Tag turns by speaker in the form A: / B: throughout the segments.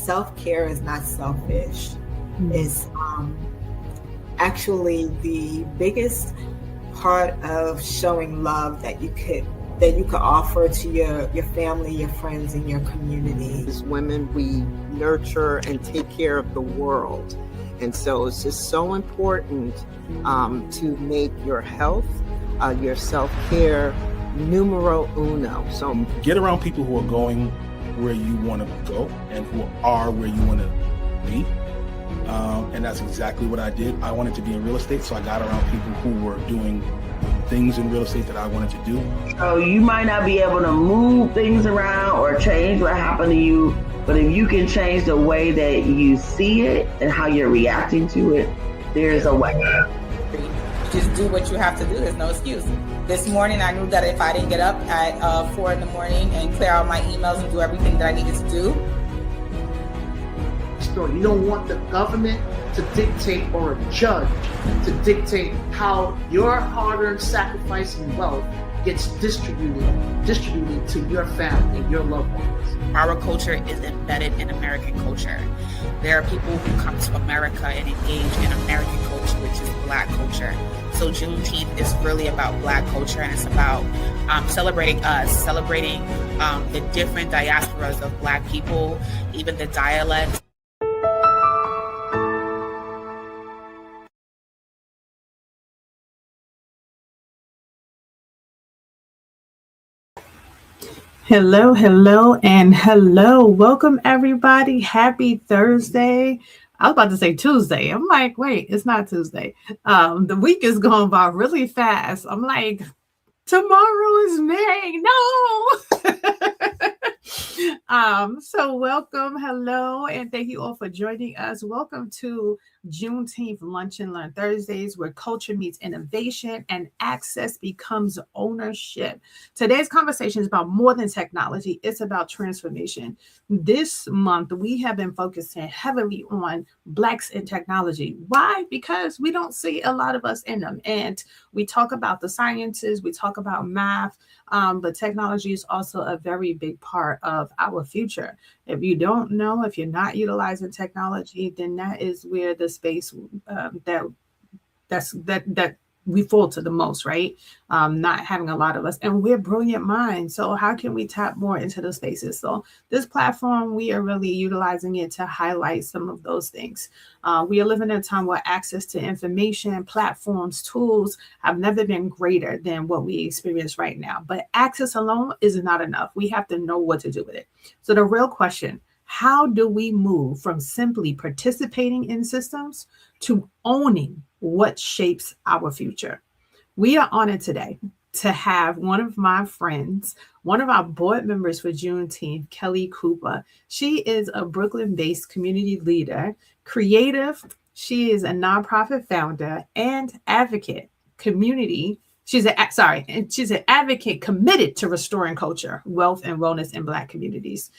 A: self-care is not selfish. It's actually the biggest part of showing love that you could offer to your family, your friends, and your community.
B: As women, we nurture and take care of the world. And so it's just so important to make your health, your self-care numero uno. So
C: get around people who are going where you want to go and who are where you want to be. And that's exactly what I did. I wanted to be in real estate, so I got around people who were doing things in real estate that I wanted to do.
D: So you might not be able to move things around or change what happened to you, but if you can change the way that you see it and how you're reacting to it, there's a way.
E: Just do what you have to do. There's no excuse. This morning, I knew that if I didn't get up at 4 a.m. and clear out my emails and do everything that I needed to do.
F: You don't want the government to dictate or a judge to dictate how your hard-earned sacrifice and wealth gets distributed to your family and your loved ones.
G: Our culture is embedded in American culture. There are people who come to America and engage in American culture, which is Black culture. So Juneteenth is really about Black culture, and it's about celebrating us, celebrating the different diasporas of Black people, even the dialects.
H: Hello, hello, and hello. Welcome, everybody. Happy Thursday. I was about to say Tuesday. I'm like, wait, it's not Tuesday. The week is going by really fast. I'm like, tomorrow is May. No. So welcome, hello, and thank you all for joining us. Welcome to Juneteenth Lunch and Learn Thursdays, where culture meets innovation and access becomes ownership. Today's conversation is about more than technology. It's about transformation. This month, we have been focusing heavily on Blacks in technology. Why? Because we don't see a lot of us in them. And we talk about the sciences, we talk about math, but technology is also a very big part of our future. If you don't know, if you're not utilizing technology, then that is where the space that we fall to the most, right? Not having a lot of us, and we're brilliant minds. So how can we tap more into those spaces? So this platform, we are really utilizing it to highlight some of those things. We are living in a time where access to information, platforms, tools have never been greater than what we experience right now. But access alone is not enough. We have to know what to do with it. So the real question, how do we move from simply participating in systems to owning what shapes our future? We are honored today to have one of my friends, one of our board members for Juneteenth, Kelli Cooper. She is a Brooklyn-based community leader, creative. She is a nonprofit founder and advocate. She's an advocate committed to restoring culture, wealth, and wellness in Black communities.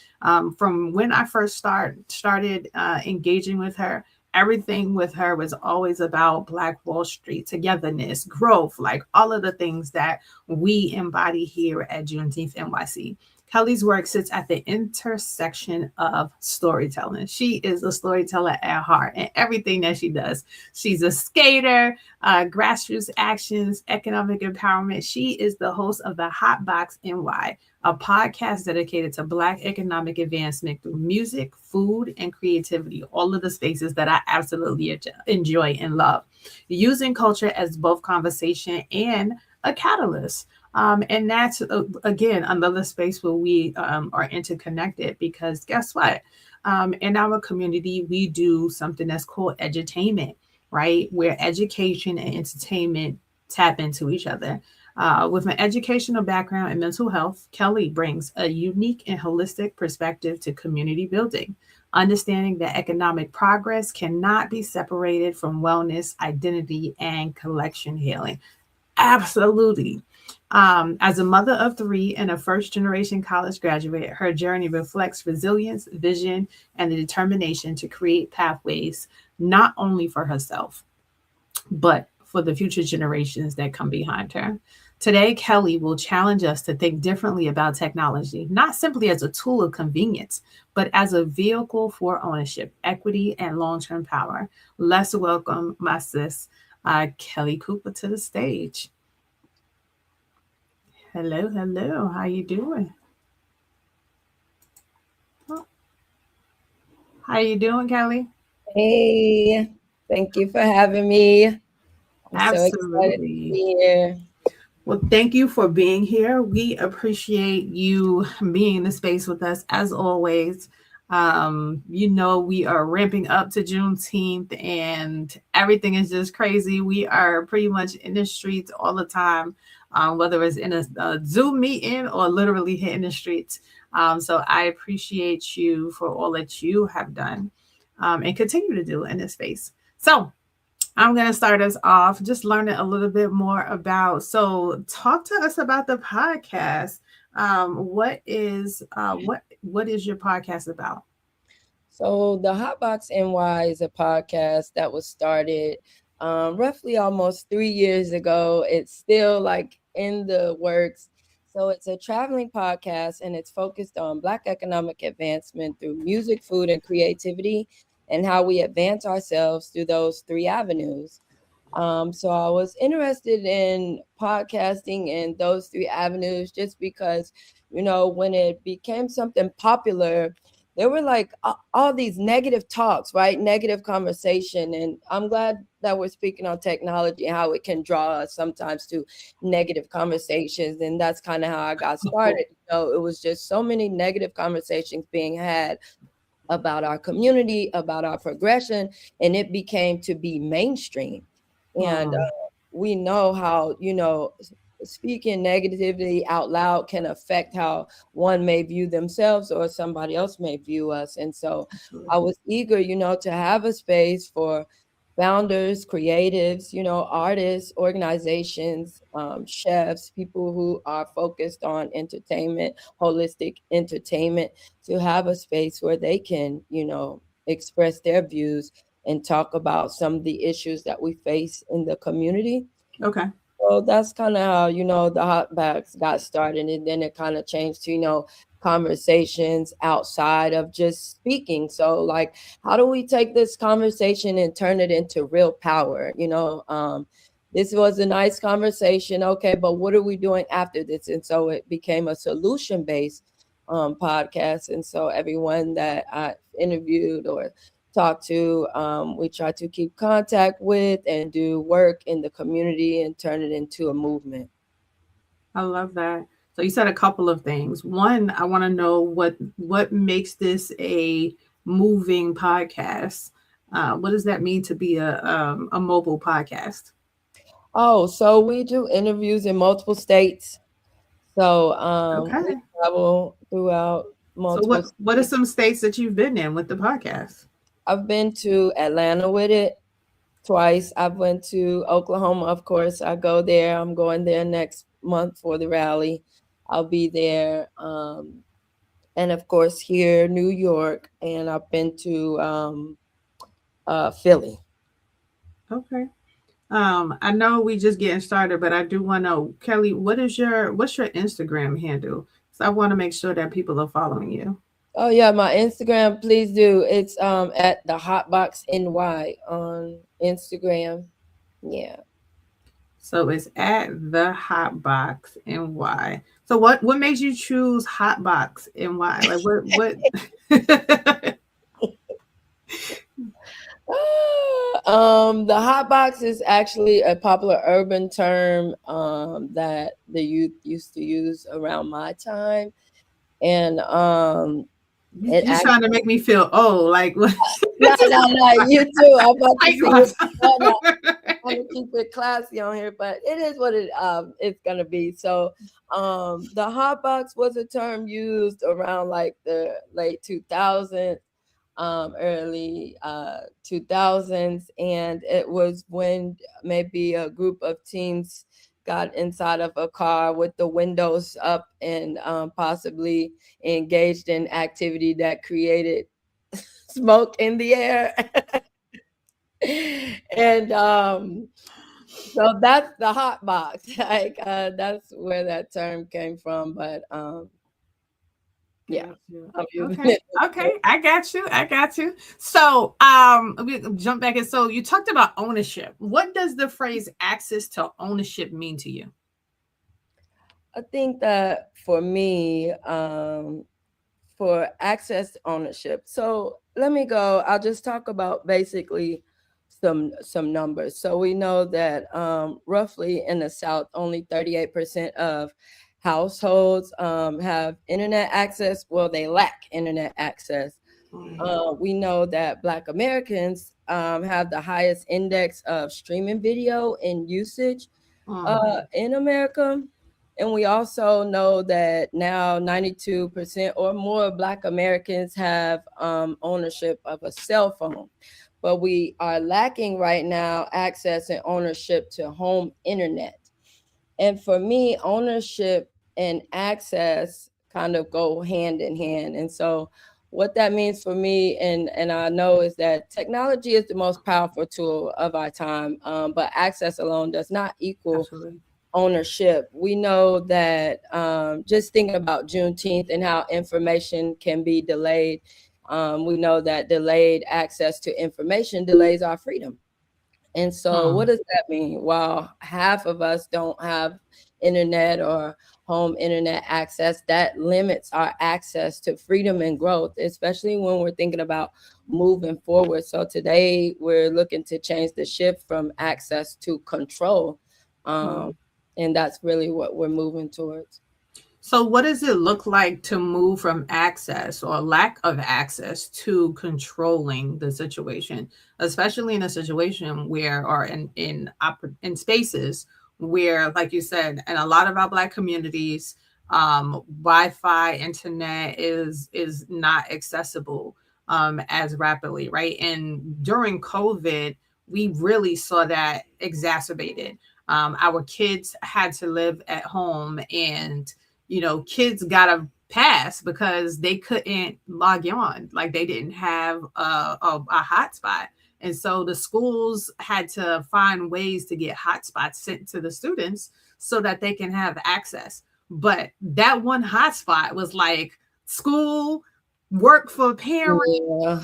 H: From when I first started engaging with her, everything with her was always about Black Wall Street, togetherness, growth, like all of the things that we embody here at Juneteenth NYC. Kelli's work sits at the intersection of storytelling. She is a storyteller at heart and everything that she does. She's a skater, grassroots actions, economic empowerment. She is the host of the Hot Box NY, a podcast dedicated to Black economic advancement through music, food, and creativity, all of the spaces that I absolutely enjoy and love. Using culture as both conversation and a catalyst. And that's, again, another space where we are interconnected, because guess what? In our community, we do something that's called edutainment, right? Where education and entertainment tap into each other. With an educational background in mental health, Kelli brings a unique and holistic perspective to community building, understanding that economic progress cannot be separated from wellness, identity, and collection healing. Absolutely. As a mother of 3 and a first-generation college graduate, her journey reflects resilience, vision, and the determination to create pathways not only for herself, but for the future generations that come behind her. Today, Kelli will challenge us to think differently about technology, not simply as a tool of convenience, but as a vehicle for ownership, equity, and long term power. Let's welcome my sis, Kelli Cooper, to the stage. Hello, hello. How you doing? How you doing, Kelli?
I: Hey, thank you for having me. I'm so excited to
H: Absolutely.
I: be here.
H: Well, thank you for being here. We appreciate you being in the space with us as always. We are ramping up to Juneteenth and everything is just crazy. We are pretty much in the streets all the time, whether it's in a Zoom meeting or literally hitting the streets. So I appreciate you for all that you have done and continue to do in this space. So, I'm going to start us off just learning a little bit more about. So, talk to us about the podcast. What is your podcast about?
I: So, the Hotbox NY is a podcast that was started roughly almost 3 years ago. It's still like in the works. So, it's a traveling podcast and it's focused on Black economic advancement through music, food, and creativity, and how we advance ourselves through those three avenues. So I was interested in podcasting in those three avenues just because, when it became something popular, there were like all these negative talks, right? Negative conversation. And I'm glad that we're speaking on technology and how it can draw us sometimes to negative conversations. And that's kind of how I got started. It was just so many negative conversations being had about our community, about our progression, and it became to be mainstream. And
H: Hmm.
I: we know how, speaking negativity out loud can affect how one may view themselves or somebody else may view us. And so I was eager, to have a space for founders, creatives, artists, organizations, chefs, people who are focused on entertainment, holistic entertainment, to have a space where they can, express their views and talk about some of the issues that we face in the community.
H: Okay.
I: So that's kind of how, the hot bags got started. And then it kind of changed to, conversations outside of just speaking. So like, how do we take this conversation and turn it into real power? This was a nice conversation. Okay, but what are we doing after this? And so it became a solution-based podcast. And so everyone that I interviewed or talk to, we try to keep contact with and do work in the community and turn it into a movement.
H: I love that. So you said a couple of things. One, I want to know what makes this a moving podcast. What does that mean to be a mobile podcast?
I: Oh, so we do interviews in multiple states. So we
H: Okay.
I: travel throughout
H: So
I: multiple
H: what are
I: states.
H: some states that you've been in with the podcast?
I: I've been to Atlanta with it twice. I've went to Oklahoma, of course. I go there. I'm going there next month for the rally. I'll be there. And of course here, New York, and I've been to Philly.
H: Okay. I know we just getting started, but I do want to know, Kelli, what's your Instagram handle? So I want to make sure that people are following you.
I: Oh yeah, my Instagram, please do. It's at the Hotbox NY on Instagram. Yeah.
H: So it's at the Hotbox NY. So what made you choose Hotbox NY? Like what?
I: The hot box is actually a popular urban term that the youth used to use around my time, and it
H: You trying to
I: actually
H: make me feel old? Like what?
I: no, you too. I'm about to
H: Like,
I: see you. No, no, I'm gonna keep it classy on here, but it is what it's gonna be. So the hot box was a term used around like the late 2000s, early 2000s, and it was when maybe a group of teens got inside of a car with the windows up and possibly engaged in activity that created smoke in the air. And So that's the hot box. Like that's where that term came from. But yeah.
H: Got you.
I: I'm using
H: Okay.
I: it.
H: Okay. I got you. I got you. So, we jump back in. So, you talked about ownership. What does the phrase access to ownership mean to you?
I: I think that for me, for access ownership. So let me go. I'll just talk about basically some numbers. So we know that roughly in the South, only 38% of households have internet access. Well, they lack internet access. We know that Black Americans have the highest index of streaming video in usage in America. And we also know that now 92% or more Black Americans have ownership of a cell phone. But we are lacking right now access and ownership to home internet. And for me, ownership and access kind of go hand in hand. And so what that means for me, and I know, is that technology is the most powerful tool of our time, but access alone does not equal
H: Absolutely.
I: ownership. We know that just thinking about Juneteenth and how information can be delayed, we know that delayed access to information delays our freedom. And so, what does that mean? While half of us don't have internet or home internet access, that limits our access to freedom and growth, especially when we're thinking about moving forward. So, today we're looking to change the shift from access to control. And that's really what we're moving towards.
H: So, what does it look like to move from access or lack of access to controlling the situation, especially in a situation where, or in spaces where, like you said, in a lot of our Black communities, Wi-Fi, internet is not accessible as rapidly, right? And during COVID, we really saw that exacerbated. Our kids had to live at home, and kids got a pass because they couldn't log on, like they didn't have a hotspot. And so the schools had to find ways to get hotspots sent to the students so that they can have access. But that one hotspot was like school, work for parents.
I: Yeah.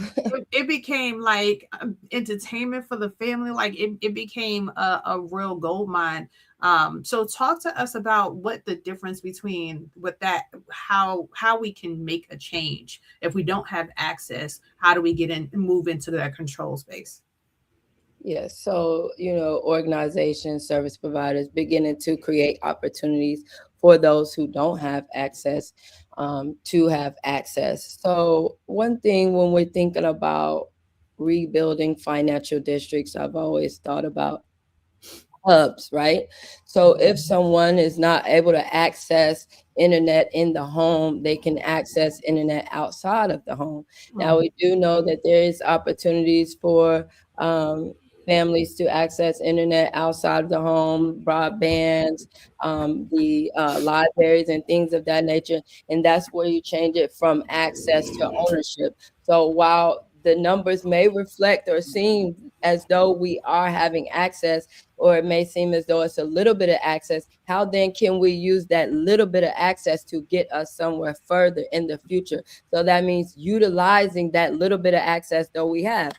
H: It became like entertainment for the family. Like it became a real gold mine. So talk to us about what the difference between with that, how we can make a change if we don't have access. How do we get in and move into that control space?
I: Yes. So, organizations, service providers beginning to create opportunities for those who don't have access to have access. So, one thing when we're thinking about rebuilding financial districts, I've always thought about hubs, right? So if someone is not able to access internet in the home, they can access internet outside of the home. Now we do know that there is opportunities for families to access internet outside of the home, broadbands, the libraries and things of that nature. And that's where you change it from access to ownership. So while the numbers may reflect or seem as though we are having access, or it may seem as though it's a little bit of access, how then can we use that little bit of access to get us somewhere further in the future? So that means utilizing that little bit of access that we have.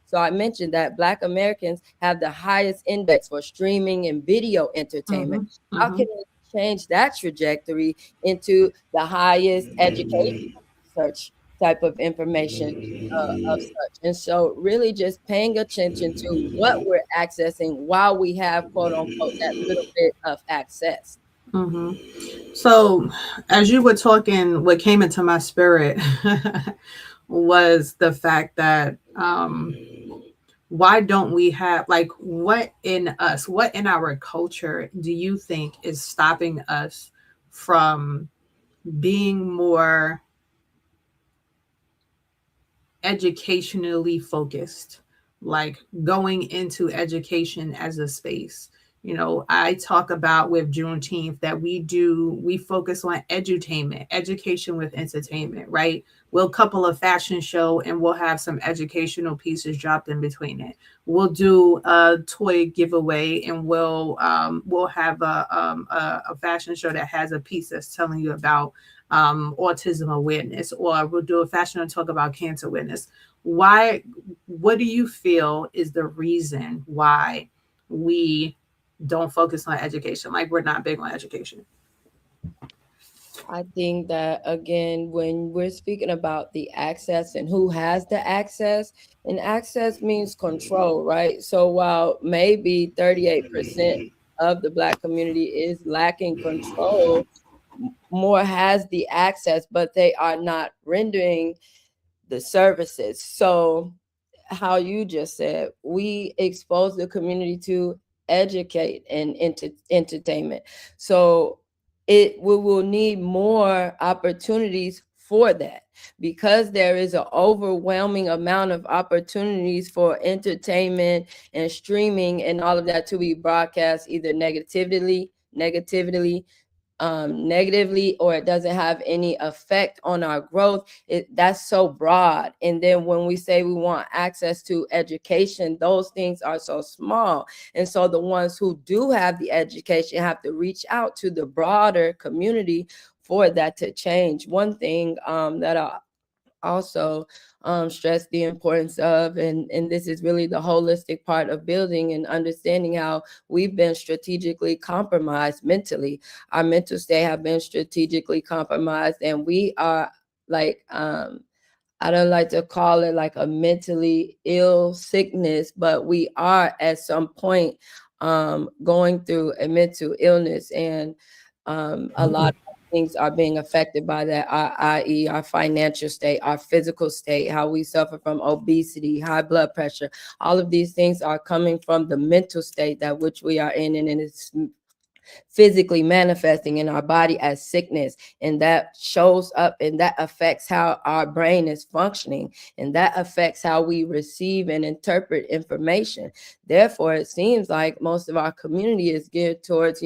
I: So I mentioned that Black Americans have the highest index for streaming and video entertainment. How can we change that trajectory into the highest education research type of information of such? And so really just paying attention to what we're accessing while we have quote unquote that little bit of access.
H: So, as you were talking, what came into my spirit was the fact that why don't we have, like, what in us, what in our culture do you think is stopping us from being more educationally focused, like going into education as a space? I talk about with Juneteenth that we focus on edutainment, education with entertainment, right? We'll couple a fashion show and we'll have some educational pieces dropped in between it. We'll do a toy giveaway and we'll have a fashion show that has a piece that's telling you about autism awareness, or we'll do a fashion and talk about cancer awareness. Why? What do you feel is the reason why we don't focus on education? Like we're not big on education.
I: I think that again, when we're speaking about the access and who has the access, and access means control, right? So while maybe 38% of the Black community is lacking control, more has the access, but they are not rendering the services. So how you just said, we expose the community to educate and entertainment. So we will need more opportunities for that, because there is an overwhelming amount of opportunities for entertainment and streaming and all of that to be broadcast either negatively, or it doesn't have any effect on our growth. That's so broad. And then when we say we want access to education, those things are so small. And so the ones who do have the education have to reach out to the broader community for that to change. One thing that I also stress the importance of, and this is really the holistic part of building and understanding how we've been strategically compromised mentally. Our mental state have been strategically compromised, and we are like I don't like to call it like a mentally ill sickness, but we are at some point going through a mental illness, and a lot of things are being affected by that, i.e. our financial state, our physical state, how we suffer from obesity, high blood pressure. All of these things are coming from the mental state that which we are in, and it's physically manifesting in our body as sickness, and that shows up and that affects how our brain is functioning, and that affects how we receive and interpret information. Therefore, it seems like most of our community is geared towards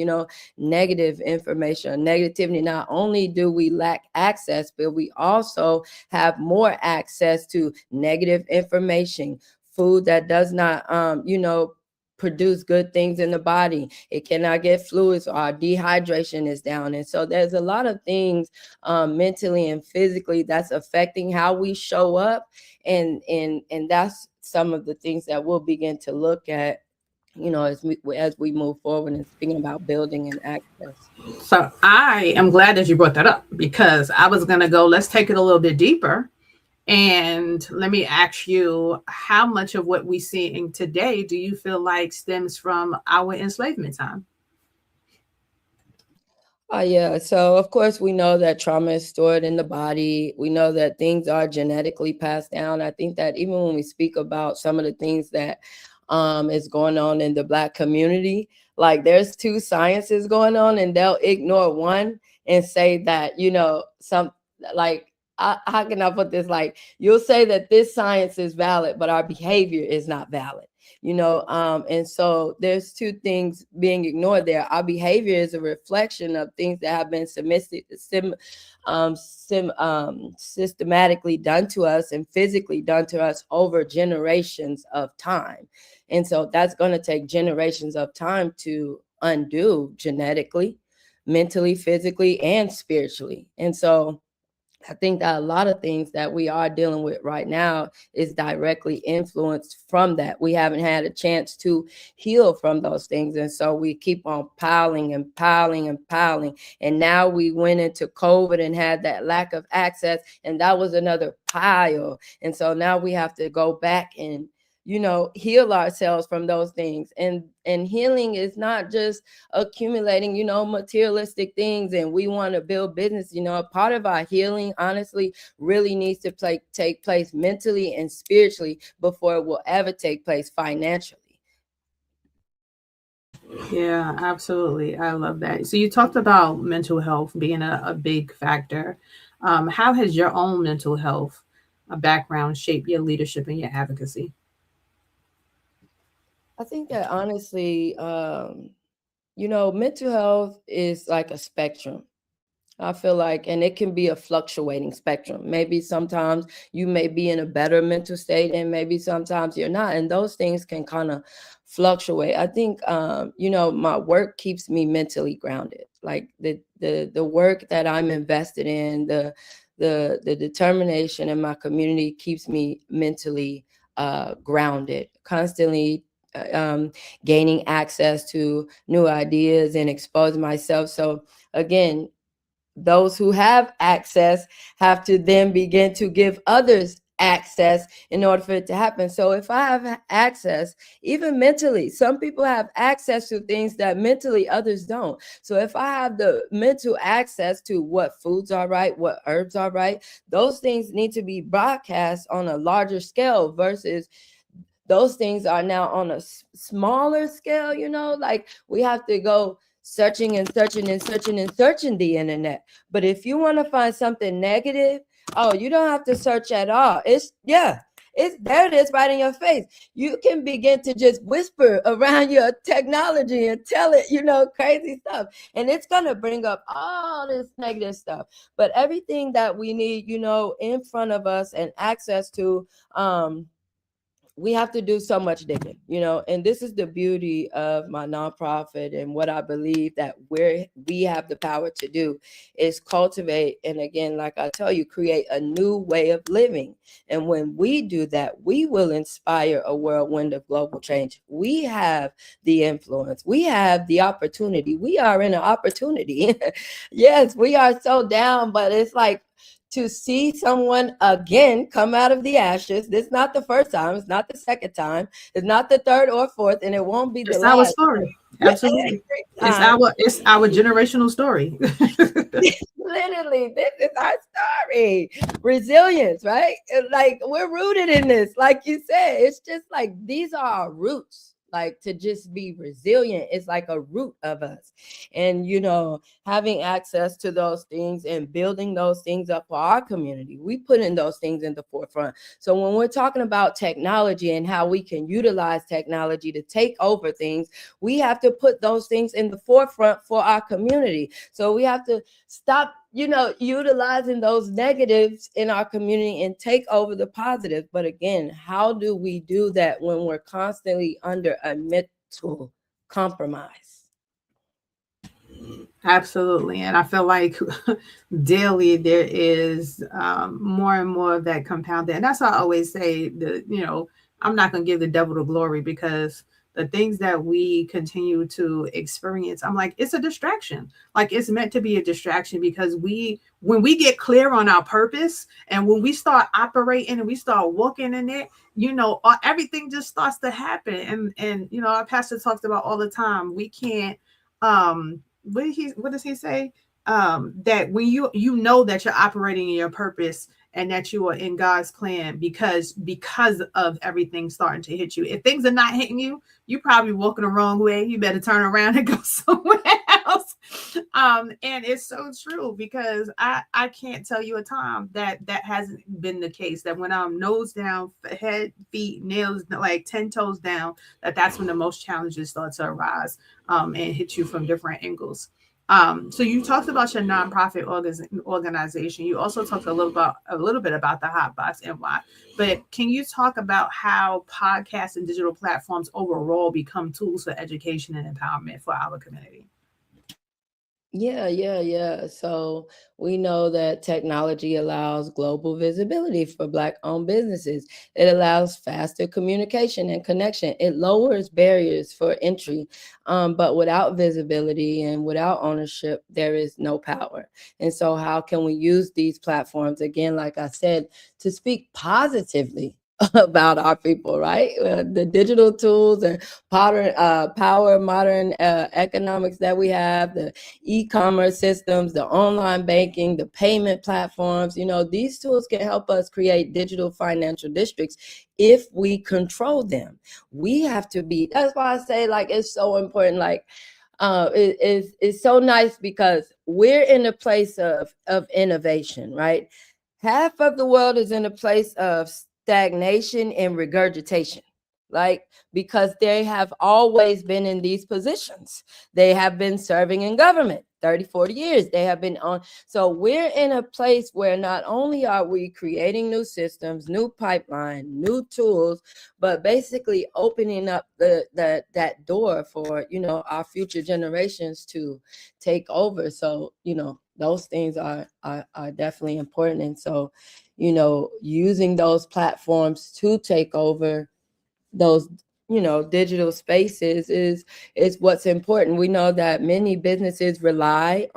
I: negative information, negativity. Not only do we lack access, but we also have more access to negative information, food that does not produce good things in the body. It cannot get fluids, or our dehydration is down. And so there's a lot of things mentally and physically that's affecting how we show up. And that's some of the things that we'll begin to look at, as we move forward and speaking about building and access.
H: So I am glad that you brought that up, because I was going to go, let's take it a little bit deeper. And let me ask you, how much of what we seeing today do you feel like stems from our enslavement time?
I: Yeah. So, of course, we know that trauma is stored in the body. We know that things are genetically passed down. I think that even when we speak about some of the things that is going on in the Black community, like there's two sciences going on, and they'll ignore one and say that, some like, how can I put this? Like, you'll say that this science is valid, but our behavior is not valid. And so there's two things being ignored there. Our behavior is a reflection of things that have been systematically done to us and physically done to us over generations of time. And so that's going to take generations of time to undo, genetically, mentally, physically, and spiritually. And so I think that a lot of things that we are dealing with right now is directly influenced from that. We haven't had a chance to heal from those things. And so we keep on piling and piling and piling. And now we went into COVID and had that lack of access, and that was another pile. And so now we have to go back and heal ourselves from those things. And healing is not just accumulating, materialistic things, and we want to build business. A part of our healing, honestly, really needs to take place mentally and spiritually before it will ever take place financially.
H: Yeah, absolutely. I love that. So you talked about mental health being a big factor. How has your own mental health background shaped your leadership and your advocacy?
I: I think that honestly, mental health is like a spectrum. I feel like, and it can be a fluctuating spectrum. Maybe sometimes you may be in a better mental state, and maybe sometimes you're not. And those things can kind of fluctuate. I think, my work keeps me mentally grounded. Like the work that I'm invested in, the determination in my community keeps me mentally grounded, constantly gaining access to new ideas and expose myself. So again, those who have access have to then begin to give others access in order for it to happen. So if I have access, even mentally, some people have access to things that mentally others don't. So if I have the mental access to what foods are right, what herbs are right, those things need to be broadcast on a larger scale versus those things are now on a smaller scale. Like we have to go searching and searching and searching and searching the internet. But if you want to find something negative, oh, you don't have to search at all. It's there. It is right in your face. You can begin to just whisper around your technology and tell it, crazy stuff, and it's gonna bring up all this negative stuff. But everything that we need, in front of us and access to, we have to do so much digging, and this is the beauty of my nonprofit, and what I believe that we have the power to do is cultivate, and again, like I tell you, create a new way of living. And when we do that, we will inspire a whirlwind of global change. We have the influence, we have the opportunity, we are in an opportunity. Yes, we are so down, but it's like, to see someone again come out of the ashes. This is not the first time. It's not the second time. It's not the third or fourth, and it won't be the
H: It's
I: last.
H: our story. Absolutely. It's our generational story.
I: Literally, this is our story. Resilience, right? Like we're rooted in this. Like you said, it's just like these are our roots. Like to just be resilient is like a root of us. And having access to those things and building those things up for our community, we put in those things in the forefront. So when we're talking about technology and how we can utilize technology to take over things, we have to put those things in the forefront for our community. So we have to stop utilizing those negatives in our community and take over the positive. But again, how do we do that when we're constantly under a mental compromise?
H: Absolutely. And I feel like daily there is more and more of that compounded. And that's why I always say that, I'm not going to give the devil the glory, because the things that we continue to experience, I'm like, it's a distraction. Like it's meant to be a distraction, because when we get clear on our purpose and when we start operating and we start walking in it, everything just starts to happen. And our pastor talks about all the time, we can't, what does he say? That when you know that you're operating in your purpose and that you are in God's plan because of everything starting to hit you. If things are not hitting you, you're probably walking the wrong way. You better turn around and go somewhere else. And it's so true, because I can't tell you a time that hasn't been the case, that when I'm nose down, head, feet, nails, like 10 toes down, that's when the most challenges start to arise and hit you from different angles. So you talked about your nonprofit organization. You also talked a little bit about the Hot Box and why. But can you talk about how podcasts and digital platforms overall become tools for education and empowerment for our community?
I: Yeah. So we know that technology allows global visibility for Black-owned businesses. It allows faster communication and connection. It lowers barriers for entry. But without visibility and without ownership, there is no power. And so how can we use these platforms, again, like I said, to speak positively about our people, right? The digital tools and power modern economics that we have, the e-commerce systems, the online banking, the payment platforms, these tools can help us create digital financial districts if we control them. We have to be, that's why I say, like, it's so important. Like, it's so nice because we're in a place of innovation, right? Half of the world is in a place of stagnation and regurgitation. like, because they have always been in these positions. They have been serving in government 30, 40 years. They have been on. So we're in a place where not only are we creating new systems, new pipeline, new tools, but basically opening up that door for, our future generations to take over. So, those things are definitely important. And so, using those platforms to take over those digital spaces is what's important. We know that many businesses rely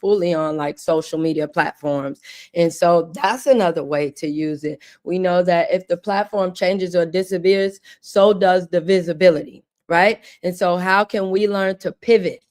I: fully on like social media platforms, and so that's another way to use it. We know that if the platform changes or disappears, so does the visibility, right? And so how can we learn to pivot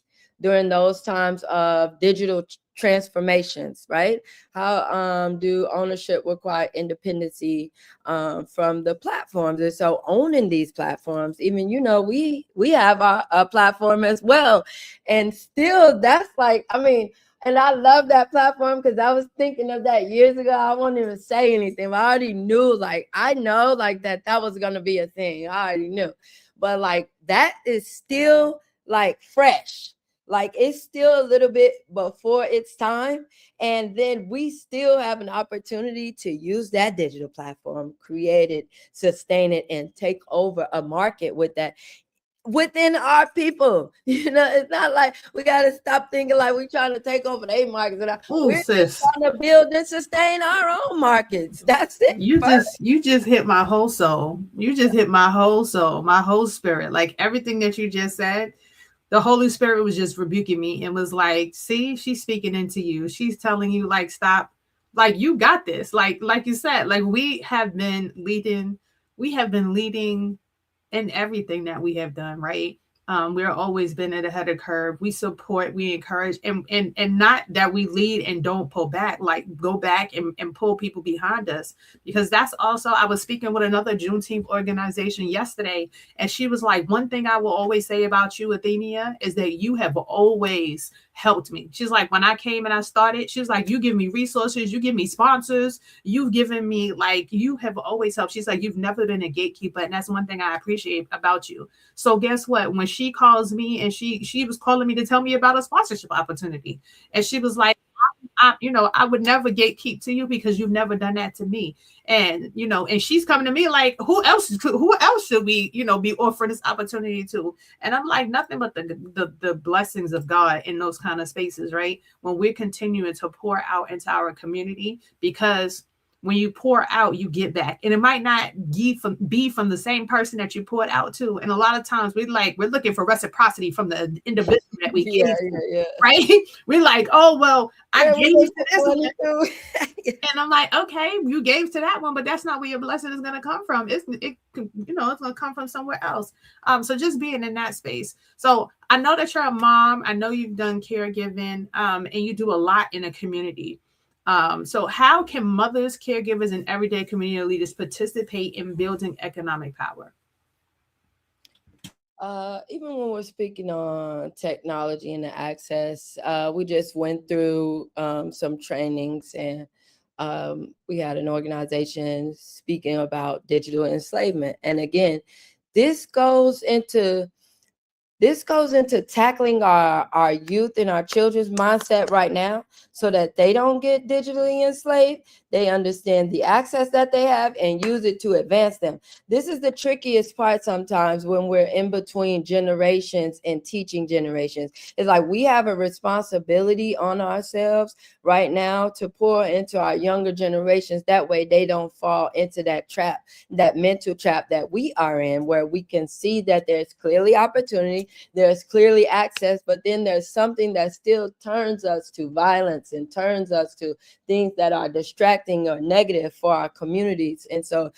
I: during those times of digital transformations, right? How do ownership require independency from the platforms? And so owning these platforms, even, we have our platform as well. And still, that's like, and I love that platform because I was thinking of that years ago. I won't even say anything, but I already knew, like, I know like that was going to be a thing. I already knew. But like, that is still like fresh. Like, it's still a little bit before its time. And then we still have an opportunity to use that digital platform, create it, sustain it, and take over a market with that within our people. It's not like we got to stop thinking like we're trying to take over their markets. We're just trying to build and sustain our own markets. That's it.
H: You just hit my whole soul. You just hit my whole soul, my whole spirit. Like everything that you just said, the Holy Spirit was just rebuking me and was like, see, she's speaking into you. She's telling you, like, stop, like, you got this. Like you said, like, we have been leading in everything that we have done, right? We're always been at the head of the curve. We support, we encourage, and not that we lead and don't pull back, like go back and pull people behind us. Because that's also, I was speaking with another Juneteenth organization yesterday, and she was like, one thing I will always say about you, Athenia, is that you have always helped me. She's like, when I came and I started, she was like, you give me resources, you give me sponsors, you've given me, like, you have always helped. She's like, you've never been a gatekeeper, and that's one thing I appreciate about you. So guess what? When she calls me, and she was calling me to tell me about a sponsorship opportunity, and she was like, I would never gatekeep to you because you've never done that to me. And, and she's coming to me like, who else should we, be offering this opportunity to? And I'm like, nothing but the blessings of God in those kind of spaces, right? When we're continuing to pour out into our community, because when you pour out, you get back. And it might not be from the same person that you poured out to. And a lot of times we're looking for reciprocity from the individual that we gave to, right? We're like, oh, well, I gave to this one. And I'm like, okay, you gave to that one, but that's not where your blessing is going to come from. It's going to come from somewhere else. So just being in that space. So I know that you're a mom. I know you've done caregiving, and you do a lot in a community. So how can mothers, caregivers, and everyday community leaders participate in building economic power?
I: Even when we're speaking on technology and the access, we just went through some trainings, and we had an organization speaking about digital enslavement. And again, this goes into tackling our youth and our children's mindset right now, so that they don't get digitally enslaved. They understand the access that they have and use it to advance them. This is the trickiest part sometimes when we're in between generations and teaching generations. It's like we have a responsibility on ourselves right now to pour into our younger generations. That way they don't fall into that trap, that mental trap that we are in, where we can see that there's clearly opportunity, there's clearly access, but then there's something that still turns us to violence and turns us to things that are distracting or negative for our communities. And so,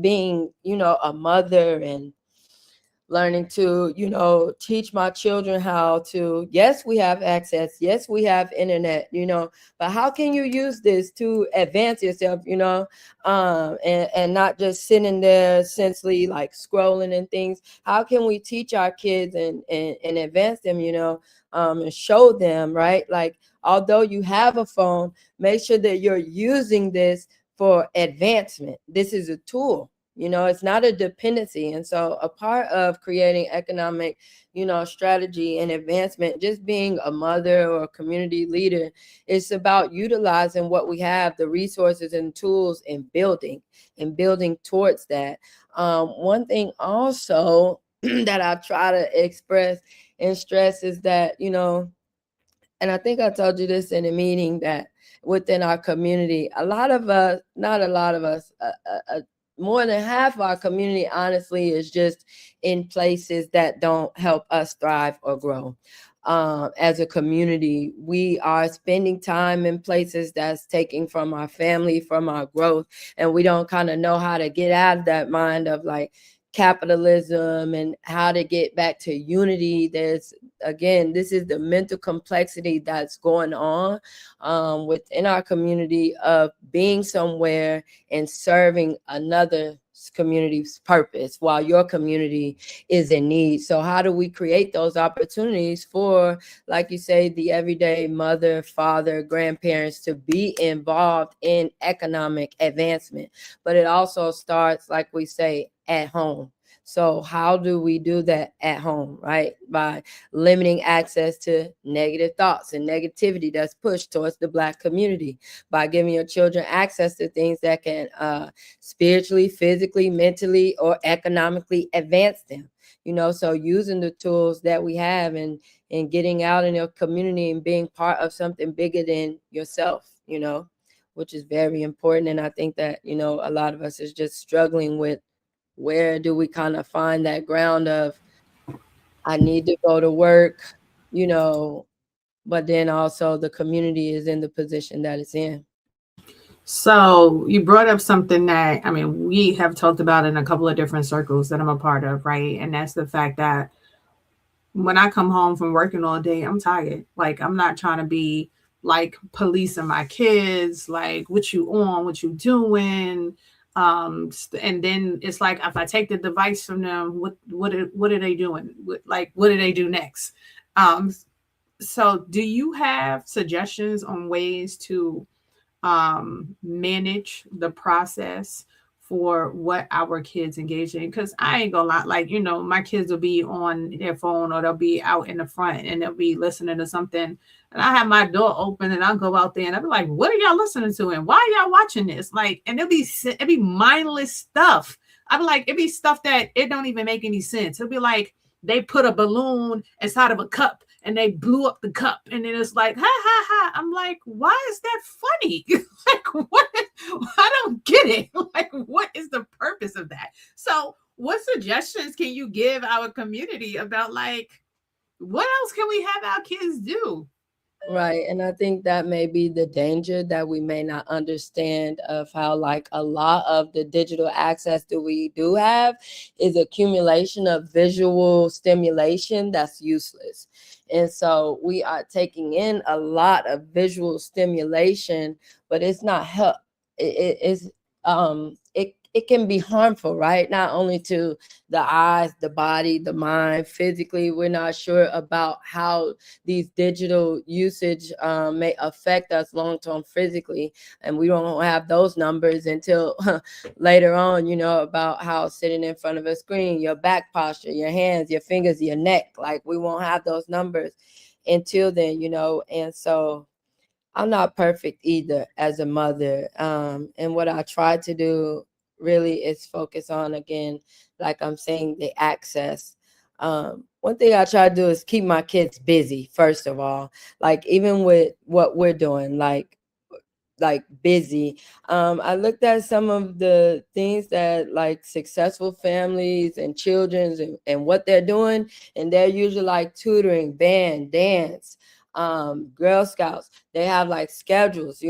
I: being, a mother and learning to, teach my children how to, yes, we have access. Yes, we have internet, but how can you use this to advance yourself, and not just sitting there essentially like scrolling and things. How can we teach our kids and advance them, and show them, right? Like, although you have a phone, make sure that you're using this for advancement. This is a tool. It's not a dependency. And so a part of creating economic, strategy and advancement, just being a mother or a community leader, it's about utilizing what we have, the resources and tools, and building towards that. One thing also that I try to express and stress is that, and I think I told you this in a meeting, that within our community, a lot of us, not a lot of us, more than half of our community, honestly, is just in places that don't help us thrive or grow. As a community, we are spending time in places that's taking from our family, from our growth, and we don't kind of know how to get out of that mind of like capitalism and how to get back to unity. There's, again, this is the mental complexity that's going on within our community of being somewhere and serving another community's purpose while your community is in need. So how do we create those opportunities for, like you say, the everyday mother, father, grandparents to be involved in economic advancement? But it also starts, like we say, at home. So how do we do that at home, right? By limiting access to negative thoughts and negativity that's pushed towards the Black community, by giving your children access to things that can spiritually, physically, mentally, or economically advance them. So using the tools that we have and getting out in your community and being part of something bigger than yourself, which is very important. And I think that, a lot of us is just struggling with, where do we kind of find that ground of, I need to go to work, but then also the community is in the position that it's in.
H: So you brought up something that, I mean, we have talked about in a couple of different circles that I'm a part of, right? And that's the fact that when I come home from working all day, I'm tired. Like, I'm not trying to be like policing my kids, like what you on, what you doing. And then it's like, if I take the device from them, what are they doing? What do they do next? So do you have suggestions on ways to manage the process for what our kids engage in? Because I ain't gonna lie, like, my kids will be on their phone or they'll be out in the front and they'll be listening to something, and I have my door open and I'll go out there and I'll be like, what are y'all listening to and why are y'all watching this? Like, and it'll be mindless stuff. I'll be like, it'd be stuff that it don't even make any sense. It'll be like they put a balloon inside of a cup and they blew up the cup, and then it's like, ha ha ha. I'm like, why is that funny? Like, what? I don't get it. Like, what is the purpose of that? So what suggestions can you give our community about, like, what else can we have our kids do?
I: Right. And I think that may be the danger, that we may not understand of how, like, a lot of the digital access that we do have is accumulation of visual stimulation that's useless. And so we are taking in a lot of visual stimulation, but it's not help. It can be harmful, right? Not only to the eyes, the body, the mind, physically. We're not sure about how these digital usage may affect us long-term physically. And we don't have those numbers until later on, about how sitting in front of a screen, your back posture, your hands, your fingers, your neck, like, we won't have those numbers until then, and so I'm not perfect either as a mother. And what I try to do really is focus on, again, like I'm saying, the access. One thing I try to do is keep my kids busy, first of all, like, even with what we're doing, like busy. I looked at some of the things that, like, successful families and children's and what they're doing, and they're usually like tutoring, band, dance, Girl Scouts. They have like schedules,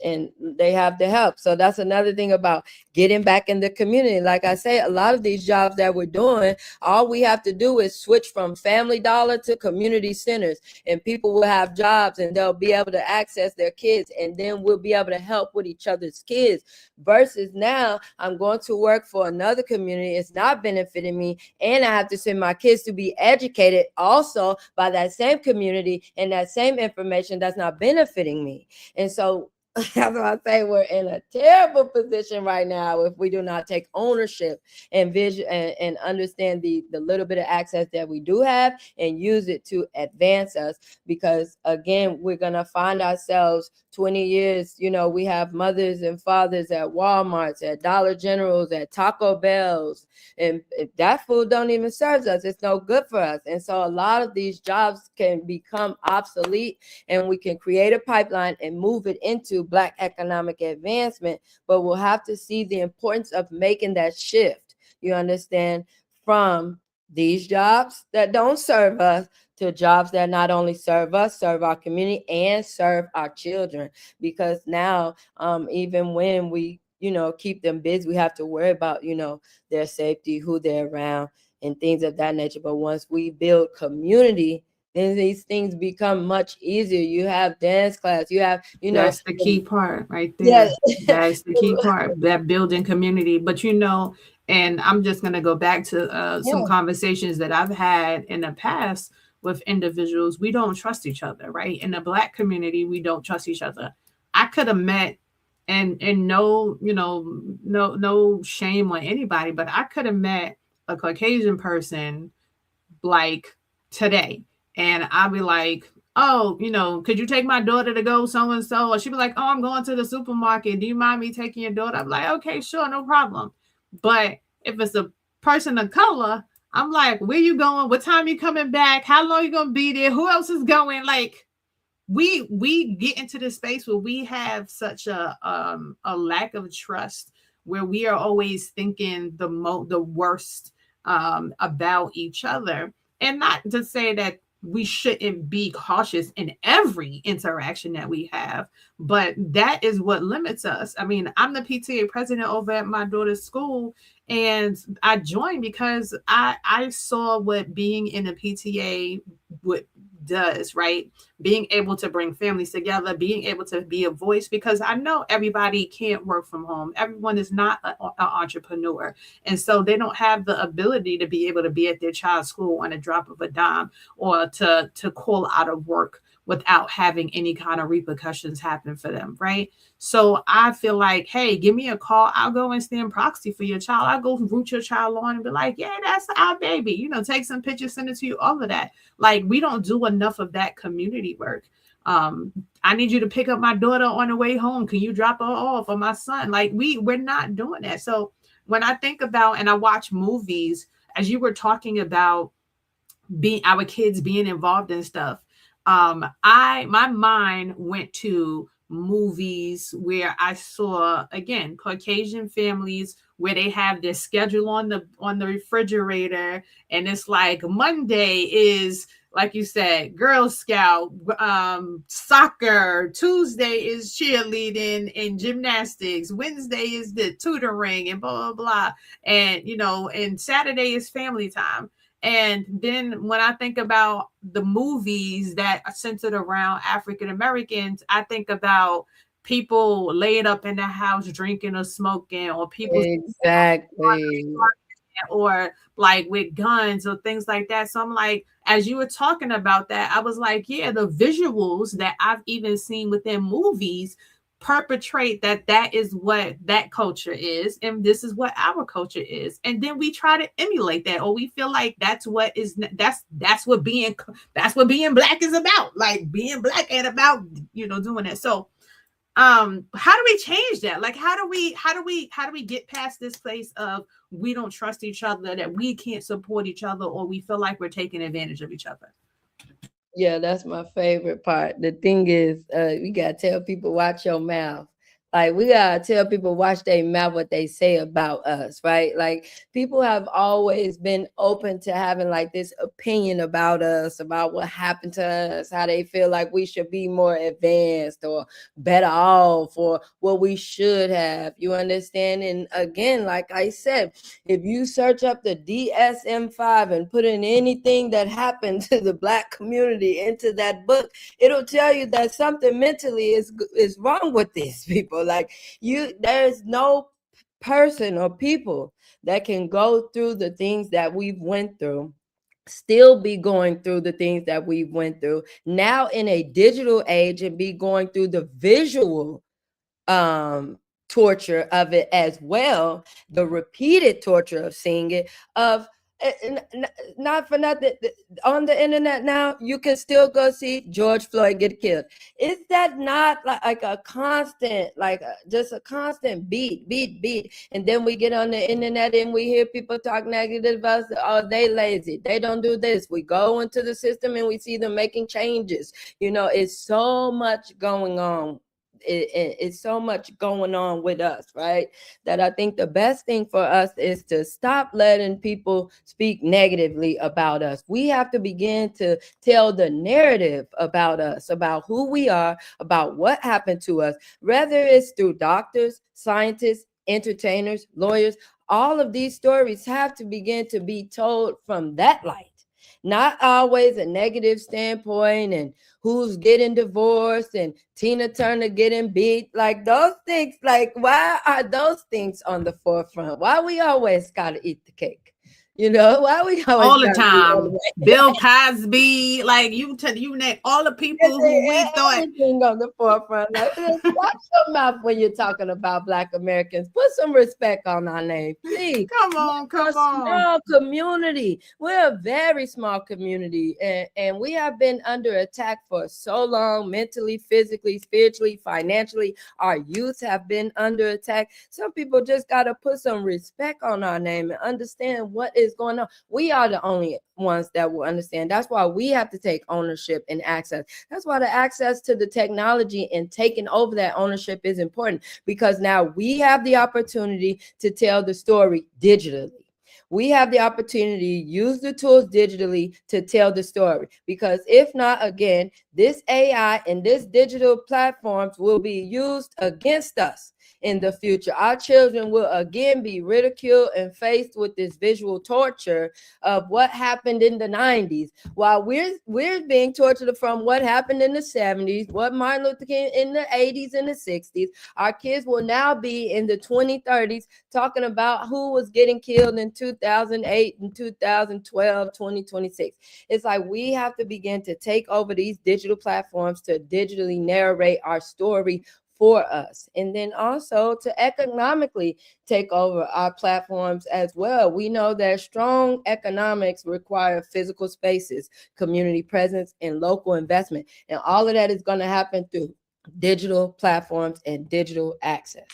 I: and they have the help. So that's another thing about getting back in the community. Like I say, a lot of these jobs that we're doing, all we have to do is switch from Family Dollar to community centers, and people will have jobs and they'll be able to access their kids, and then we'll be able to help with each other's kids. Versus now, I'm going to work for another community. It's not benefiting me, and I have to send my kids to be educated also by that same community and that same information that's not benefiting me. And so That's why I say we're in a terrible position right now if we do not take ownership and vision and understand the little bit of access that we do have and use it to advance us. Because again, we're gonna find ourselves 20 years, we have mothers and fathers at Walmarts, at Dollar Generals, at Taco Bells, and if that food don't even serve us, it's no good for us. And so a lot of these jobs can become obsolete, and we can create a pipeline and move it into Black economic advancement. But we'll have to see the importance of making that shift, you understand, from these jobs that don't serve us to jobs that not only serve us, serve our community, and serve our children. Because now, even when we, keep them busy, we have to worry about, their safety, who they're around, and things of that nature. But once we build community, then these things become much easier. You have dance class, you have,
H: That's the key part right
I: yeah.
H: there. That's the key part, that building community. But and I'm just going to go back to some
I: Yeah.
H: conversations that I've had in the past with individuals. We don't trust each other, right? In the Black community, we don't trust each other. I could have met, and no, no shame on anybody, but I could have met a Caucasian person like today, and I'll be like, oh, could you take my daughter to go so and so? Or she'd be like, oh, I'm going to the supermarket. Do you mind me taking your daughter? I'm like, okay, sure, no problem. But if it's a person of color, I'm like, where you going? What time you coming back? How long you gonna be there? Who else is going? Like, we get into this space where we have such a lack of trust, where we are always thinking the worst about each other. And not to say that we shouldn't be cautious in every interaction that we have, but that is what limits us. I mean, I'm the PTA president over at my daughter's school, and I joined because I saw what being in a PTA would does, right? Being able to bring families together, being able to be a voice, because I know everybody can't work from home. Everyone is not an entrepreneur. And so they don't have the ability to be able to be at their child's school on a drop of a dime, or to call out of work without having any kind of repercussions happen for them, right? So I feel like, hey, give me a call. I'll go and stand proxy for your child. I'll go root your child on and be like, yeah, that's our baby. Take some pictures, send it to you, all of that. Like, we don't do enough of that community work. I need you to pick up my daughter on the way home. Can you drop her off? Or my son? Like, we're not doing that. So when I think about, and I watch movies, as you were talking about our kids being involved in stuff, my mind went to movies where I saw, again, Caucasian families where they have their schedule on the refrigerator, and it's like Monday is, like you said, Girl Scout, soccer. Tuesday is cheerleading and gymnastics. Wednesday is the tutoring and blah, blah, blah. And, and Saturday is family time. And then when I think about the movies that are centered around African Americans, I think about people laid up in the house drinking or smoking, or people
I: Exactly.
H: or like with guns or things like that. So I'm like, as you were talking about that, I was like, yeah, the visuals that I've even seen within movies perpetrate that is what that culture is, and this is what our culture is, and then we try to emulate that, or we feel like that's what being Black is about. Like, being Black ain't about doing that. So how do we change that? Like, how do we get past this place of we don't trust each other, that we can't support each other, or we feel like we're taking advantage of each other?
I: Yeah, that's my favorite part. The thing is, we gotta tell people, watch your mouth. Like, we gotta tell people, watch their mouth, what they say about us, right? Like, people have always been open to having like this opinion about us, about what happened to us, how they feel like we should be more advanced or better off, or what we should have. You understand? And again, like I said, if you search up the DSM-5 and put in anything that happened to the Black community into that book, it'll tell you that something mentally is wrong with these people. Like, there's no person or people that can go through the things that we've went through, still be going through the things that we went through now in a digital age, and be going through the visual torture of it as well, the repeated torture of seeing it, of not for nothing, on the internet now you can still go see George Floyd get killed. Is that not like a constant, like just a constant beat, and then we get on the internet and we hear people talk negative about us? Oh, they lazy, they don't do this. We go into the system and we see them making changes. It's so much going on. It's so much going on with us, right? That I think the best thing for us is to stop letting people speak negatively about us. We have to begin to tell the narrative about us, about who we are, about what happened to us, whether it's through doctors, scientists, entertainers, lawyers. All of these stories have to begin to be told from that light, not always a negative standpoint, and who's getting divorced and Tina Turner getting beat. Like those things, like why are those things on the forefront? Why we always gotta eat the cake? Why we always
H: all the
I: gotta
H: time? Bill Cosby, like you name all the people who we thought
I: everything on the forefront. Like, watch your mouth when you're talking about Black Americans. Put some respect on our name, please.
H: Come on.
I: Small community. We're a very small community, and we have been under attack for so long, mentally, physically, spiritually, financially. Our youth have been under attack. Some people just got to put some respect on our name and understand what is going on. We are the only ones that will understand. That's why we have to take ownership and access. That's why the access to the technology and taking over that ownership is important, because now we have the opportunity to tell the story digitally. We have the opportunity to use the tools digitally to tell the story, because if not, again, this AI and this digital platforms will be used against us in the future. Our children will again be ridiculed and faced with this visual torture of what happened in the 90s, while we're being tortured from what happened in the 70s, what Martin Luther King in the 80s and the 60s. Our kids will now be in the 2030s talking about who was getting killed in 2008 and 2012, 2026. It's like we have to begin to take over these digital platforms to digitally narrate our story for us, and then also to economically take over our platforms as well. We know that strong economics require physical spaces, community presence, and local investment, and all of that is going to happen through digital platforms and digital access.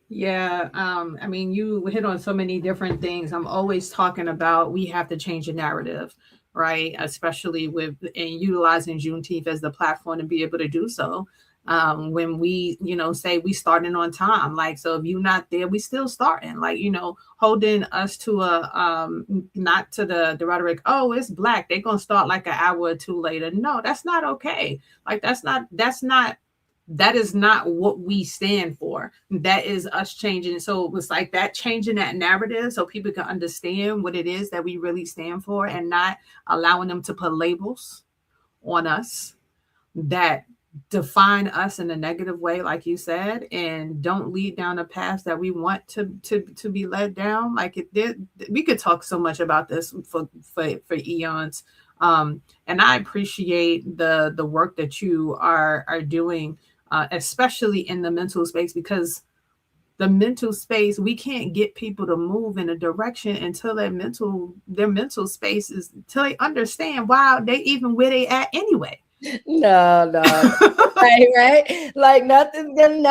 H: Yeah, I mean, you hit on so many different things. I'm always talking about we have to change the narrative, right? Especially with and utilizing Juneteenth as the platform to be able to do so. When we, say we starting on time, like, so if you're not there, we still starting, like, holding us to a, not to the rhetoric, oh, it's Black, they're going to start like an hour or two later. No, that's not okay. Like, that is not what we stand for. That is us changing. So it was like that, changing that narrative so people can understand what it is that we really stand for, and not allowing them to put labels on us that define us in a negative way, like you said, and don't lead down a path that we want to be led down. Like it did. We could talk so much about this for eons. And I appreciate the work that you are doing, especially in the mental space, because the mental space, we can't get people to move in a direction until their mental space is, until they understand why they even where they at anyway.
I: No. right? Like nothing's gonna,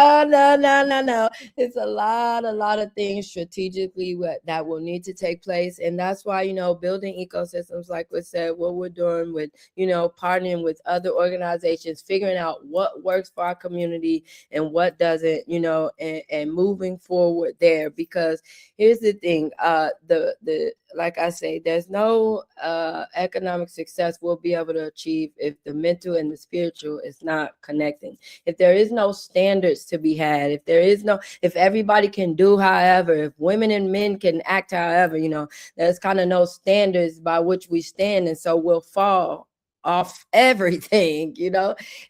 I: no. It's a lot of things strategically that will need to take place. And that's why, building ecosystems, like we said, what we're doing with, partnering with other organizations, figuring out what works for our community and what doesn't, and moving forward there. Because here's the thing, the like I say, there's no economic success we'll be able to achieve if the mental and the spiritual is not connecting. If there is no standards to be had, if everybody can do however, if women and men can act however, there's kind of no standards by which we stand. And so we'll fall off everything,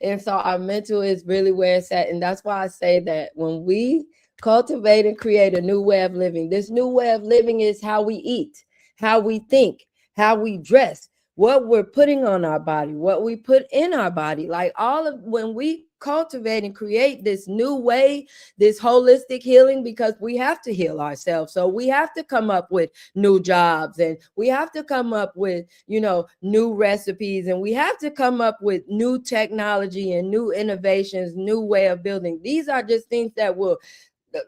I: And so our mental is really where it's at. And that's why I say that when we cultivate and create a new way of living, this new way of living is how we eat, how we think, how we dress. what we're putting on our body, what we put in our body. Like all of when we cultivate and create this new way, this holistic healing, because we have to heal ourselves. So we have to come up with new jobs, and we have to come up with, new recipes, and we have to come up with new technology and new innovations, new way of building. These are just things that will,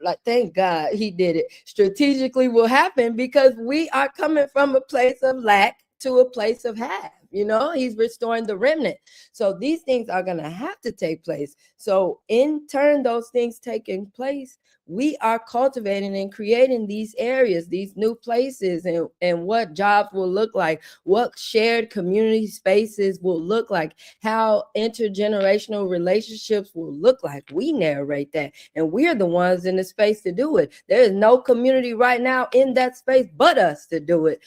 I: like, thank God he did it, strategically will happen, because we are coming from a place of lack to a place of have. He's restoring the remnant. So these things are going to have to take place. So in turn, those things taking place, we are cultivating and creating these areas, these new places, and what jobs will look like, what shared community spaces will look like, how intergenerational relationships will look like. We narrate that, and we're the ones in the space to do it. There is no community right now in that space but us to do it.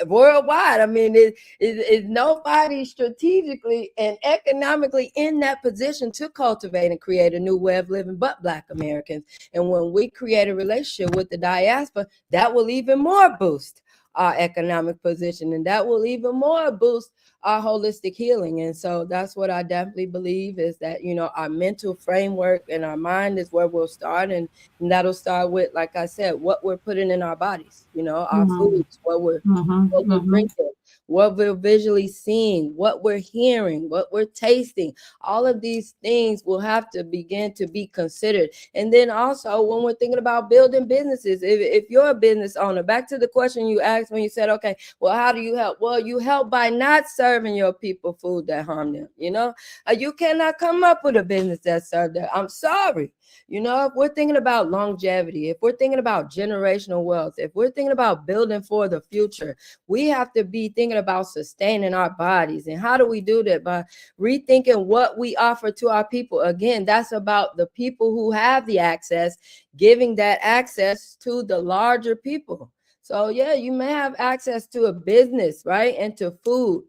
I: Worldwide, I mean, is nobody strategically and economically in that position to cultivate and create a new way of living but Black Americans. And when we create a relationship with the diaspora, that will even more boost our economic position, and that will even more boost our holistic healing. And so that's what I definitely believe, is that, our mental framework and our mind is where we'll start. And that'll start with, like I said, what we're putting in our bodies, our foods, what we're drinking, what we're visually seeing, what we're hearing, what we're tasting. All of these things will have to begin to be considered. And then also, when we're thinking about building businesses, if you're a business owner, back to the question you asked when you said, okay, well, how do you help? Well, you help by not serving your people food that harm them. You cannot come up with a business that serves that. I'm sorry. If we're thinking about longevity, if we're thinking about generational wealth, if we're thinking about building for the future, we have to be thinking about sustaining our bodies. And how do we do that? By rethinking what we offer to our people. Again, that's about the people who have the access, giving that access to the larger people. So yeah, you may have access to a business, right? And to food.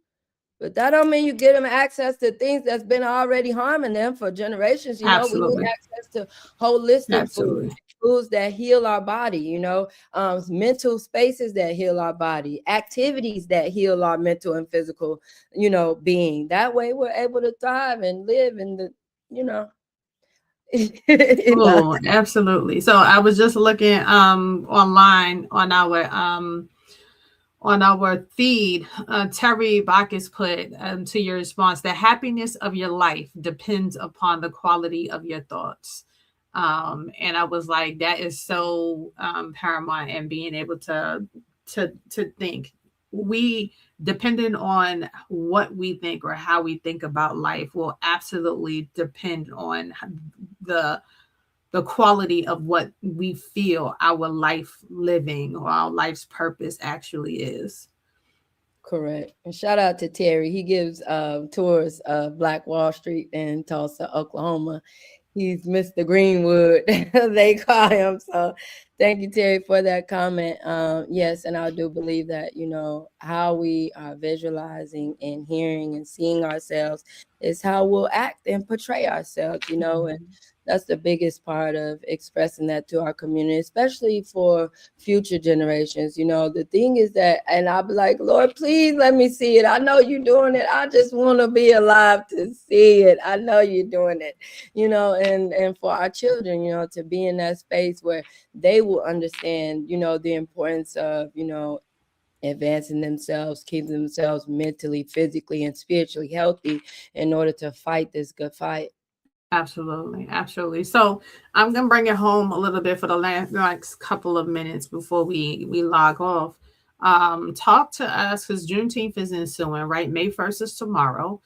I: But that don't mean you get them access to things that's been already harming them for generations. We need access to holistic foods that heal our body, mental spaces that heal our body, activities that heal our mental and physical, being. That way we're able to thrive and live in the,
H: Oh, absolutely. So I was just looking online on our feed. Terry Bacchus put to your response, the happiness of your life depends upon the quality of your thoughts. And I was like, that is so paramount, and being able to think. We, depending on what we think or how we think about life, will absolutely depend on the quality of what we feel our life living or our life's purpose actually is.
I: Correct. And shout out to Terry. He gives tours of Black Wall Street in Tulsa, Oklahoma. He's Mr. Greenwood, they call him. So thank you, Terry, for that comment. Yes, and I do believe that, how we are visualizing and hearing and seeing ourselves is how we'll act and portray ourselves, and that's the biggest part of expressing that to our community, especially for future generations. The thing is that, and I'll be like, Lord, please let me see it. I know you're doing it. I just want to be alive to see it. I know you're doing it, and for our children, to be in that space where they will understand, the importance of, advancing themselves, keeping themselves mentally, physically, and spiritually healthy in order to fight this good fight.
H: Absolutely. So I'm gonna bring it home a little bit for the next couple of minutes before we log off. Talk to us, because Juneteenth is ensuing, right? May 1st is tomorrow,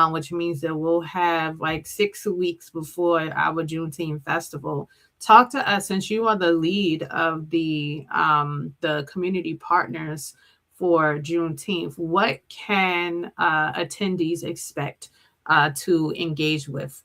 H: which means that we'll have like 6 weeks before our Juneteenth festival. Talk to us, since you are the lead of the community partners for Juneteenth. What can attendees expect to engage with?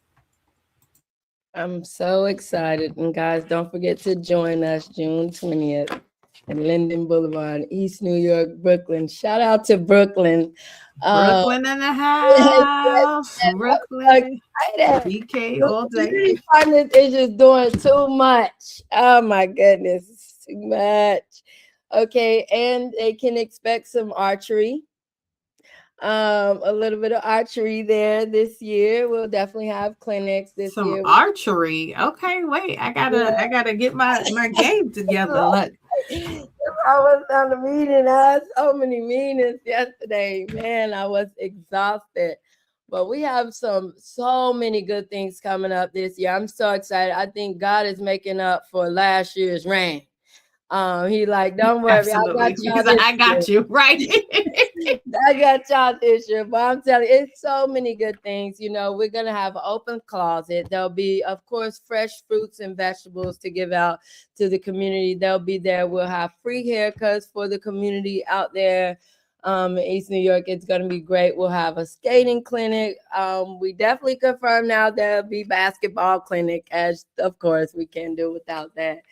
I: I'm so excited. And guys, don't forget to join us June 20th at Linden Boulevard, East New York, Brooklyn. Shout out to Brooklyn.
H: Brooklyn in the house. Brooklyn. BK all day.
I: Partners is just doing too much. Oh my goodness. Too much. Okay. And they can expect some archery. A little bit of archery there this year. We'll definitely have clinics this
H: Some
I: year.
H: archery. Okay, wait. I gotta get my game together. Look.
I: I was on the meeting. I had so many meetings yesterday. Man, I was exhausted. But we have so many good things coming up this year. I'm so excited. I think God is making up for last year's rain. He like, don't worry, I got
H: Absolutely.
I: y'all
H: Because
I: this
H: I got you, right?
I: I got y'all this year, but I'm telling you, it's so many good things. You know, we're gonna have an open closet. There'll be, of course, fresh fruits and vegetables to give out to the community. They'll be there. We'll have free haircuts for the community out there. In East New York, it's gonna be great. We'll have a skating clinic. We definitely confirm now there'll be basketball clinic, as of course we can't do without that.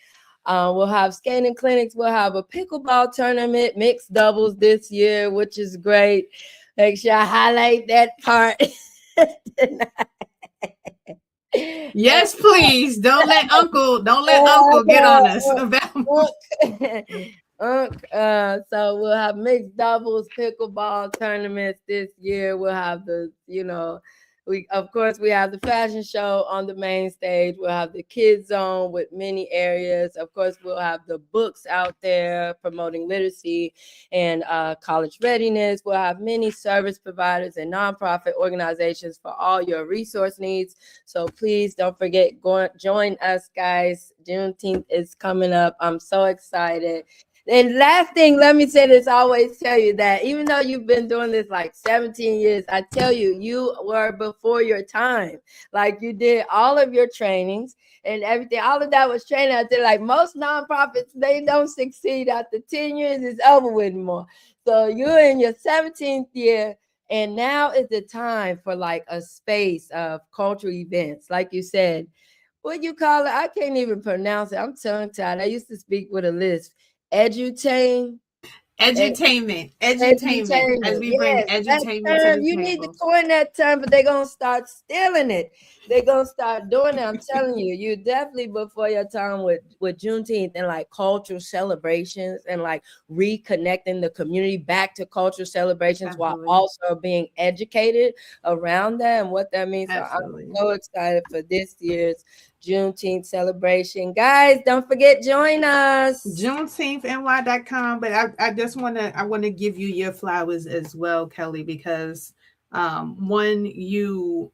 I: We'll have skating clinics. We'll have a pickleball tournament, mixed doubles this year, which is great. Make sure I highlight that part.
H: Yes, please. Don't let Uncle get on us about.
I: So we'll have mixed doubles, pickleball tournaments this year. We'll have we have the fashion show on the main stage. We'll have the kids zone with many areas. Of course, we'll have the books out there promoting literacy and college readiness. We'll have many service providers and nonprofit organizations for all your resource needs. So please don't forget, join us, guys. Juneteenth is coming up. I'm so excited. And last thing, let me say this, I always tell you that even though you've been doing this like 17 years, I tell you, you were before your time. Like you did all of your trainings and everything. All of that was training out there. Like most nonprofits, they don't succeed after 10 years, it's over with more. So you're in your 17th year. And now is the time for like a space of cultural events. Like you said, what you call it? I can't even pronounce it. I'm tongue tied. I used to speak with a list. Edutain.
H: Edutainment. As we bring
I: Yes, that
H: edutainment to
I: term.
H: the
I: You need to
H: table.
I: coin that term, but they're gonna start stealing it. They're gonna start doing it. I'm telling you, you're definitely before your time with Juneteenth and like cultural celebrations and like reconnecting the community back to cultural celebrations while
H: Absolutely.
I: also being educated around that and what that means. So
H: Absolutely.
I: I'm so excited for this year's Juneteenth celebration. Guys, don't forget, join us.
H: JuneteenthNY.com. But I just want to give you your flowers as well, Kelli, because one, you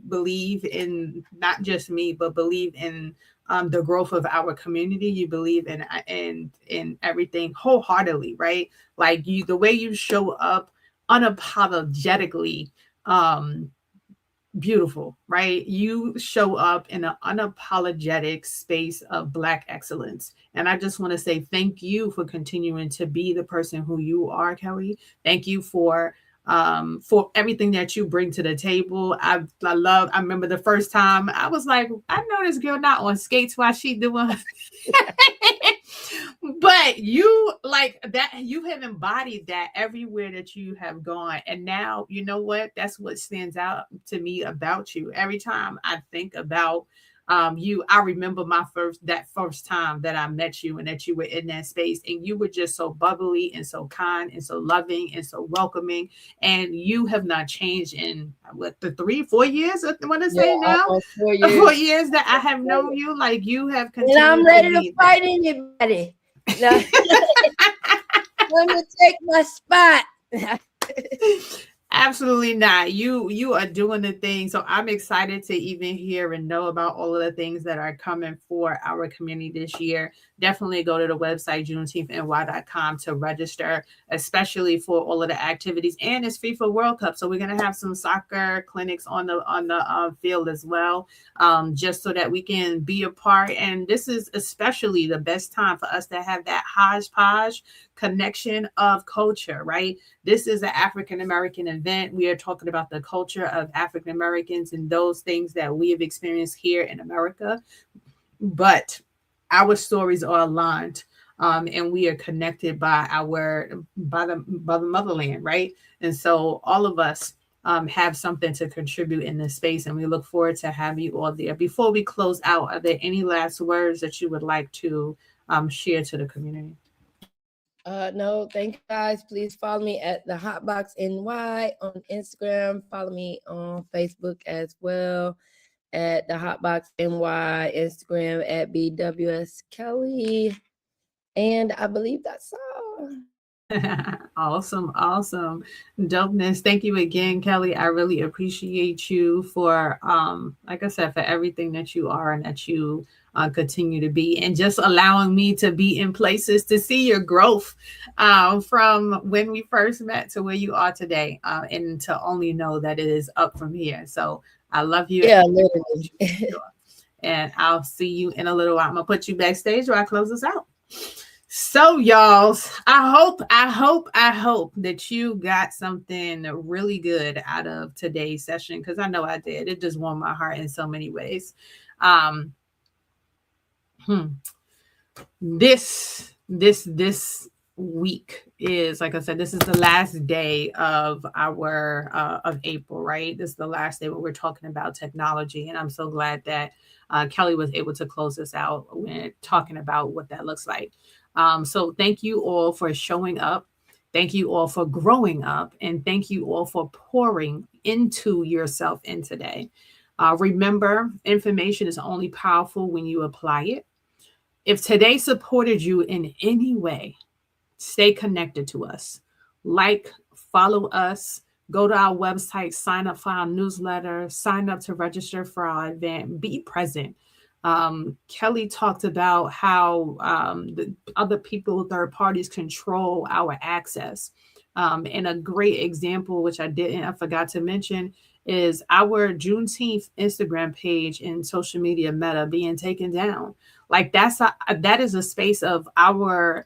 H: believe in not just me, but believe in the growth of our community. You believe in everything wholeheartedly, right? Like the way you show up unapologetically. Beautiful, right? You show up in an unapologetic space of Black excellence. And I just want to say thank you for continuing to be the person who you are, Kelli. Thank you for everything that you bring to the table. I remember the first time I was like, I know this girl not on skates while she doing but you like that, you have embodied that everywhere that you have gone. And now, you know what? That's what stands out to me about you. Every time I think about you, I remember that first time that I met you and that you were in that space, and you were just so bubbly and so kind and so loving and so welcoming. And you have not changed in what, the 3-4 years I want to say now,
I: 4 years.
H: 4 years that I have known you. Like you have continued.
I: And I'm ready to fight anybody. Let me take my spot.
H: Absolutely not. You are doing the thing. So I'm excited to even hear and know about all of the things that are coming for our community this year. Definitely go to the website JuneteenthNY.com to register, especially for all of the activities. And it's FIFA World Cup, so we're gonna have some soccer clinics on the field as well, just so that we can be a part. And this is especially the best time for us to have that hodgepodge connection of culture, right? This is an African American event. We are talking about the culture of African Americans and those things that we have experienced here in America. But our stories are aligned, and we are connected by the motherland, right? And so all of us have something to contribute in this space, and we look forward to having you all there. Before we close out, are there any last words that you would like to share to the community?
I: No, thank you guys. Please follow me at the Hotbox NY on Instagram. Follow me on Facebook as well at the Hotbox NY, Instagram at BWS Kelly. And I believe that's all.
H: Awesome, awesome. Dopeness. Thank you again, Kelly. I really appreciate you for like I said, for everything that you are and that you continue to be, and just allowing me to be in places to see your growth from when we first met to where you are today, and to only know that it is up from here. So I love you.
I: Yeah, literally.
H: And I'll see you in a little while. I'm gonna put you backstage or I close this out. So, y'all, I hope that you got something really good out of today's session, because I know I did. It just warmed my heart in so many ways. This week is, like I said, this is the last day of our of April, right? This is the last day where we're talking about technology, and I'm so glad that Kelly was able to close this out when talking about what that looks like. So thank you all for showing up. Thank you all for growing up, and thank you all for pouring into yourself in today. Remember, information is only powerful when you apply it. If today supported you in any way, stay connected to us. Like, follow us, go to our website, sign up for our newsletter, sign up to register for our event, be present. Kelly talked about how the other people, third parties, control our access. And a great example, which I forgot to mention, is our Juneteenth Instagram page and social media Meta being taken down. Like that is a space of our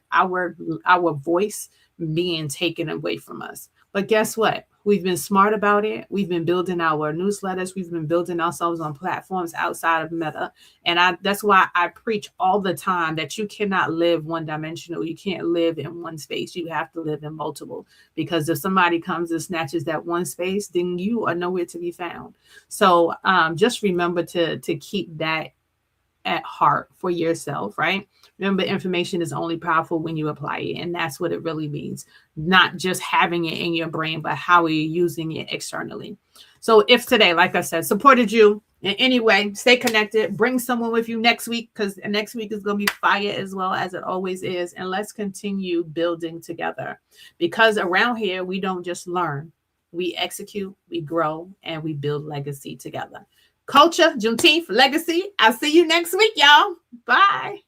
H: voice being taken away from us. But guess what? We've been smart about it. We've been building our newsletters. We've been building ourselves on platforms outside of Meta. And that's why I preach all the time that you cannot live one dimensional. You can't live in one space. You have to live in multiple. Because if somebody comes and snatches that one space, then you are nowhere to be found. So just remember to keep that at heart for yourself, right? Remember, information is only powerful when you apply it. And that's what it really means. Not just having it in your brain, but how are you using it externally? So if today, like I said, supported you in any way, stay connected, bring someone with you next week, because next week is going to be fire as well as it always is. And let's continue building together, because around here, we don't just learn, we execute, we grow, and we build legacy together. Culture, Juneteenth, legacy. I'll see you next week, y'all. Bye.